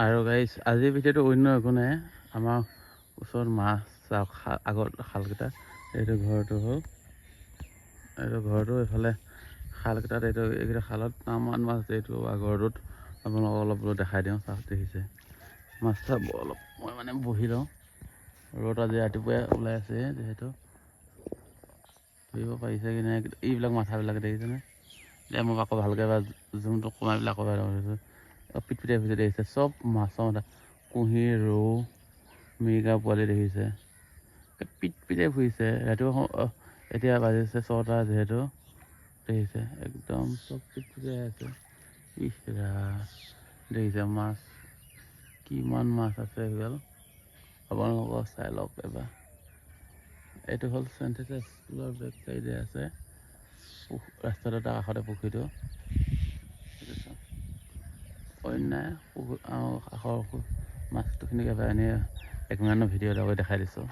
আৰু গাইছ আজিৰ ভিডিঅ'টো অন্য একো নাই, আমাৰ ওচৰত মাছ আগত খালকেইটা, এইটো ঘৰটো হ'ল, এইটো ঘৰটো এইফালে খালকেইটাত, এইকেইটা খালত টামান মাছ, এইটো ঘৰটোত আপোনালোকক অলপ দেখাই দিওঁ। চাওক দেখিছে মাছ চাব অলপ, মই মানে বহি লওঁ, ৰ'দ আজি ৰাতিপুৱাই ওলাই আছে যিহেতু, ধৰিব পাৰিছে কি নাই এইবিলাক মাথাবিলাক দেখিছেনে? এতিয়া মোক আকৌ ভালকৈ এবাৰ জুমটো কমাই পেলাই আকৌ ধৰিছোঁ, পিটপিটাই ফুৰিছে দেখিছে, চব মাছৰ মাথা, কুঁহি, ৰৌ, মিৰিকা পোৱালি দেখিছে, পিটপিটাই ফুৰিছে ৰাতিপুৱা। এতিয়া বাজিছে 6টা যিহেতু, দেখিছে একদম চব পিটপিটাই আছে। ইচ ৰাম, দেখিছে মাছ কিমান মাছ আছে, সেইগাল আপোনালোকক চাই লওক এবাৰ। এইটো হ'ল চেণ্টেচা স্কুলৰ বেক চাইডে আছে, ৰাস্তাটো তাৰ কাষতে পুখুৰীটো, অইন নাই কাষৰ মাছটোখিনিক এবাৰ এনেই একমানৰ ভিডিঅ' এটা কৰি দেখাই দিছোঁ।